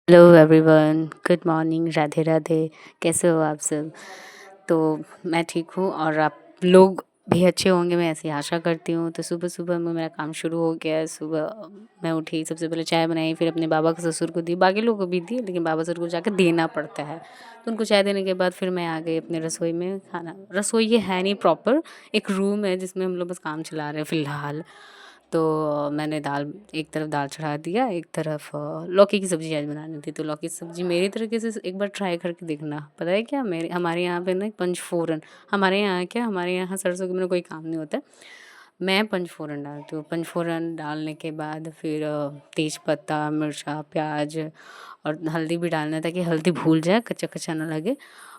Hello everyone, good morning, Radhe Radhe. कैसे हो आप सब? तो मैं ठीक हूँ और आप लोग भी अच्छे होंगे, मैं ऐसी आशा करती हूँ। तो सुबह सुबह में मेरा काम शुरू हो गया है। सुबह मैं उठी, सबसे पहले चाय बनाई, फिर अपने बाबा को ससुर को दी, बाकी लोगों को भी दी, लेकिन बाबा ससुर को जाकर देना पड़ता है। तो उनको चाय देने के बाद फिर मैं आ गई अपने रसोई में। खाना रसोई ये है नहीं प्रॉपर, एक रूम है जिसमें हम लोग बस काम चला रहे हैं फ़िलहाल। तो मैंने दाल, एक तरफ दाल चढ़ा दिया, एक तरफ लौकी की सब्ज़ी आज बनानी थी। तो लौकी की सब्ज़ी मेरी तरीके से एक बार ट्राई करके देखना। पता है क्या, मेरे हमारे यहाँ पे ना एक पंचफोरन, हमारे यहाँ क्या, हमारे यहाँ सरसों के बिना कोई काम नहीं होता है। मैं पंचफोरन डालती हूँ। पंचफोरन डालने के बाद फिर तेज पत्ता, मिर्चा, प्याज और हल्दी भी डालना है ताकि हल्दी भूल जाए, कच्चा कच्चा ना लगे।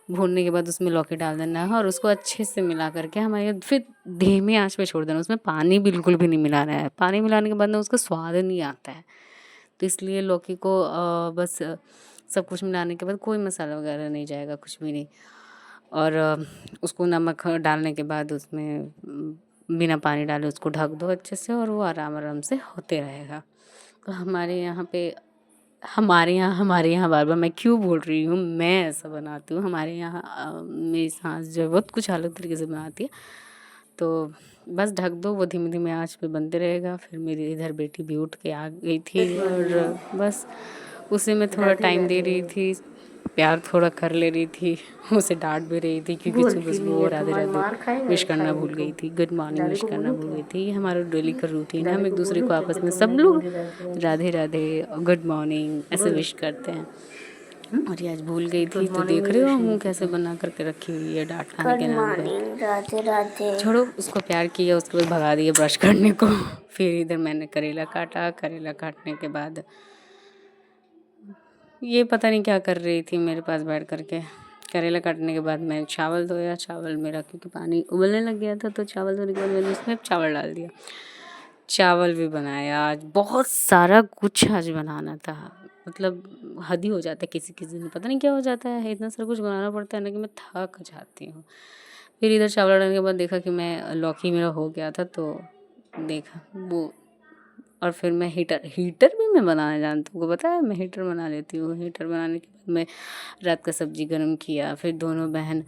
भूनने के बाद उसमें लौकी डाल देना है और उसको अच्छे से मिला करके हमारे फिर धीमी आंच पे छोड़ देना। उसमें पानी बिल्कुल भी नहीं मिलाना है, पानी मिलाने के बाद ना उसका स्वाद नहीं आता है। तो इसलिए लौकी को बस सब कुछ मिलाने के बाद कोई मसाला वगैरह नहीं जाएगा, कुछ भी नहीं। और उसको नमक डालने के बाद उसमें बिना पानी डाले उसको ढक दो अच्छे से और वो आराम आराम से होते रहेगा। तो हमारे यहाँ बार बार मैं क्यों बोल रही हूँ, मैं ऐसा बनाती हूँ। हमारे यहाँ मेरी सास जो है बहुत कुछ अलग तरीके से बनाती है। तो बस ढक दो, वो धीमी धीमी आंच पे बनते रहेगा। फिर मेरी इधर बेटी भी उठ के आ गई थी और बस उसे मैं थोड़ा टाइम दे रही थी, प्यार थोड़ा कर ले रही थी। उसे डांट भी रही थी क्योंकि सुबह सुबह वो राधे राधे विश करना भूल गई थी, गुड मॉर्निंग विश करना भूल गई थी। ये हमारा डेली का रूटीन है, हम एक दूसरे को आपस में सब लोग राधे राधे गुड मॉर्निंग ऐसे विश करते हैं। और ये आज भूल गई थी, तो देख रहे हो मुँह कैसे बना करके रखी हुई है डांट खाने के नाम पे। राधे राधे। छोड़ो, उसको प्यार किया, उसके बाद भगा दिया ब्रश करने को। फिर इधर मैंने करेला काटा, करेला काटने के बाद ये पता नहीं क्या कर रही थी मेरे पास बैठ करके। करेला काटने के बाद मैं चावल धोया, चावल मेरा क्योंकि पानी उबलने लग गया था, तो चावल धोने के बाद मैंने उसमें चावल डाल दिया। चावल भी बनाया आज, बहुत सारा कुछ आज बनाना था। मतलब हद ही हो जाता है किसी किसी दिन, पता नहीं क्या हो जाता है, इतना सारा कुछ बनाना पड़ता है ना कि मैं थक जाती हूँ। फिर इधर चावल डालने के बाद देखा कि मैं लौकी मेरा हो गया था, तो देखा वो। और फिर मैं हीटर हीटर भी मैं बनाना जानती हूँ, को पता है, मैं हीटर बना लेती हूँ। हीटर बनाने के बाद मैं रात का सब्जी गर्म किया। फिर दोनों बहन,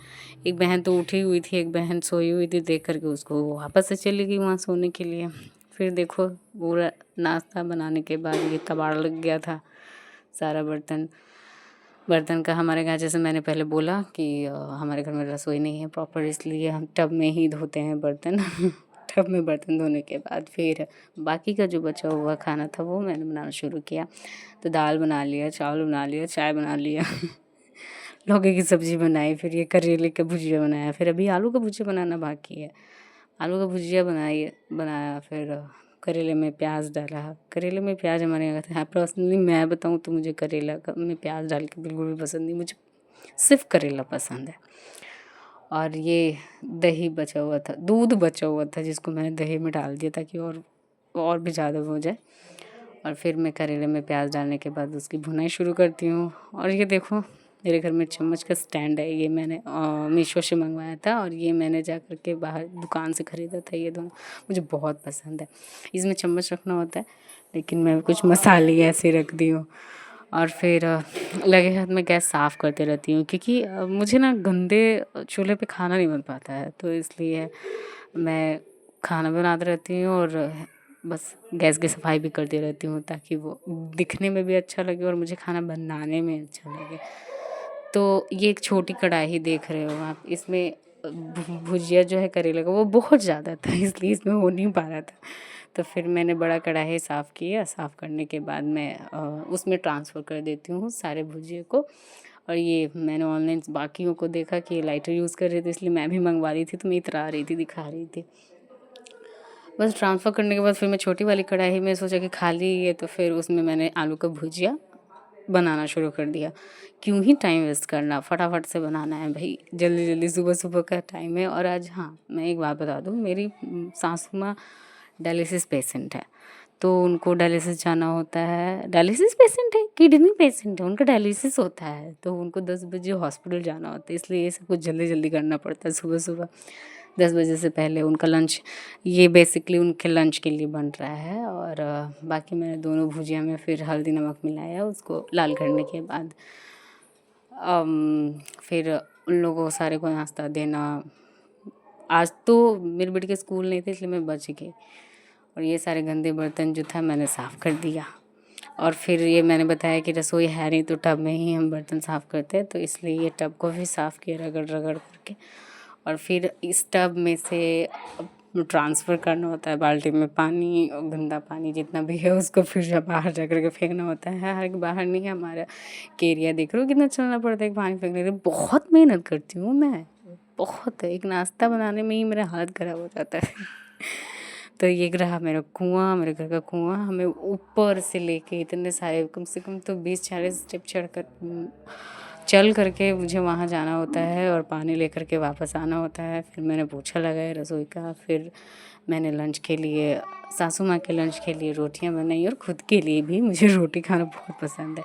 एक बहन तो उठी हुई थी, एक बहन सोई हुई थी, देख करके उसको वापस से चली गई वहाँ सोने के लिए। फिर देखो पूरा नाश्ता बनाने के बाद ये कबाड़ लग गया था सारा बर्तन बर्तन का। हमारे यहाँ जैसे मैंने पहले बोला कि हमारे घर में रसोई नहीं है प्रॉपर, इसलिए हम टब में ही धोते हैं बर्तन। टब में बर्तन धोने के बाद फिर बाकी का जो बचा हुआ खाना था वो मैंने बनाना शुरू किया। तो दाल बना लिया, चावल बना लिया, चाय बना लिया। लौकी की सब्ज़ी बनाई, फिर ये करेले का भुजिया बनाया, फिर अभी आलू का भुजिया बनाना बाकी है। आलू का भुजिया बनाया, फिर करेले में प्याज डाला। करेले में प्याज हमारे यहाँ खाते हैं। पर्सनली मैं बताऊँ तो मुझे करेला का में प्याज डाल के बिल्कुल भी पसंद नहीं, मुझे सिर्फ करेला पसंद है। और ये दही बचा हुआ था, दूध बचा हुआ था, जिसको मैंने दही में डाल दिया ताकि और भी ज़्यादा हो जाए। और फिर मैं करेले में प्याज डालने के बाद उसकी भुनाई शुरू करती हूँ। और ये देखो मेरे घर में चम्मच का स्टैंड है, ये मैंने मीशो से मंगवाया था और ये मैंने जा कर के बाहर दुकान से ख़रीदा था। ये दोनों मुझे बहुत पसंद है। इसमें चम्मच रखना होता है, लेकिन मैं कुछ मसाले ऐसे रख दी हूँ। और फिर लगे हाथ में गैस साफ़ करते रहती हूँ, क्योंकि मुझे ना गंदे चूल्हे पे खाना नहीं बन पाता है, तो इसलिए मैं खाना बनाती रहती हूँ और बस गैस की सफाई भी करती रहती हूँ, ताकि वो दिखने में भी अच्छा लगे और मुझे खाना बनाने में अच्छा लगे। तो ये एक छोटी कढ़ाई देख रहे हो आप, इसमें भुजिया जो है करेले का वो बहुत ज़्यादा था, इसलिए इसमें हो नहीं पा रहा था। तो फिर मैंने बड़ा कढ़ाई साफ़ किया, साफ़ करने के बाद मैं उसमें ट्रांसफ़र कर देती हूँ सारे भुजिए को। और ये मैंने ऑनलाइन बाकियों को देखा कि ये लाइटर यूज़ कर रहे थे, इसलिए मैं भी मंगवा रही थी, तो मैं इतरा रही थी, दिखा रही थी। बस ट्रांसफ़र करने के बाद फिर मैं छोटी वाली कढ़ाई में सोचा कि खाली है, तो फिर उसमें मैंने आलू का भुजिया बनाना शुरू कर दिया। क्यों ही टाइम वेस्ट करना, फटाफट से बनाना है भाई, जल्दी जल्दी सुबह सुबह का टाइम है। और आज हाँ, मैं एक बात बता दूँ, मेरी सासू माँ डायलिसिस पेशेंट है, तो उनको डायलिसिस जाना होता है। डायलिसिस पेशेंट है, किडनी पेशेंट है, उनका डायलिसिस होता है, तो उनको 10 बजे हॉस्पिटल जाना होता है, इसलिए ये सब कुछ जल्दी जल्दी करना पड़ता है सुबह सुबह। 10 बजे से पहले उनका लंच, ये बेसिकली उनके लंच के लिए बन रहा है। और बाकी मैंने दोनों भुजिया में फिर हल्दी नमक मिलाया उसको लाल करने के बाद। फिर उन लोगों सारे को नाश्ता देना। आज तो मेरी बेटी के स्कूल नहीं थे इसलिए मैं बच गई, और ये सारे गंदे बर्तन जो था मैंने साफ़ कर दिया। और फिर ये मैंने बताया कि रसोई है नहीं तो टब में ही हम बर्तन साफ़ करते हैं, तो इसलिए ये टब को भी साफ़ किया रगड़ रगड़ करके। और फिर इस टब में से ट्रांसफ़र करना होता है बाल्टी में पानी, और गंदा पानी जितना भी है उसको फिर जब बाहर जा कर के फेंकना होता है। हर बाहर नहीं है, हमारा एरिया देख रहे हो कितना चलना पड़ता है पानी फेंकने के लिए। बहुत मेहनत करती हूँ मैं, बहुत। एक नाश्ता बनाने में ही मेरा हालत ख़राब हो जाता है। तो ये रहा मेरा कुआँ, मेरे घर का कुआँ। हमें ऊपर से लेके इतने सारे, कम से कम तो 20-40 स्टेप चल करके मुझे वहाँ जाना होता है और पानी लेकर के वापस आना होता है। फिर मैंने पोछा लगाया रसोई का, फिर मैंने लंच के लिए, सासू माँ के लंच के लिए रोटियां बनाई, और ख़ुद के लिए भी, मुझे रोटी खाना बहुत पसंद है।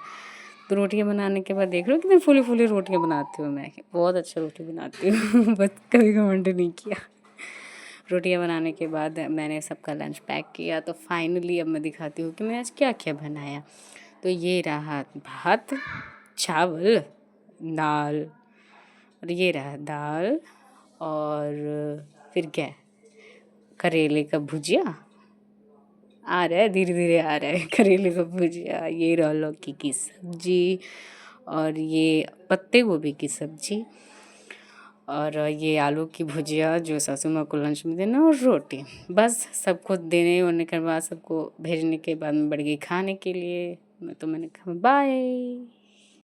तो रोटियां बनाने के बाद देख लो कितनी फूली फूली रोटियां बनाती हूँ मैं, बहुत अच्छा रोटी बनाती हूँ। बस कभी घमंड नहीं किया। रोटियां बनाने के बाद मैंने सबका लंच पैक किया। तो फाइनली अब मैं दिखाती हूँ कि मैं आज क्या क्या बनाया। तो ये रहा भात, चावल, दाल, और ये रहा दाल, और फिर क्या, करेले का भुजिया आ रहा है, धीरे धीरे आ रहा है। करेले का भुजिया, ये रहा लौकी की सब्जी, और ये पत्ते गोभी की सब्जी, और ये आलू की भुजिया जो सासू माँ को लंच में देना, और रोटी। बस सबको देने होने के बाद, सबको भेजने के बाद मैं बढ़ गई खाने के लिए। मैंने कहा बाय।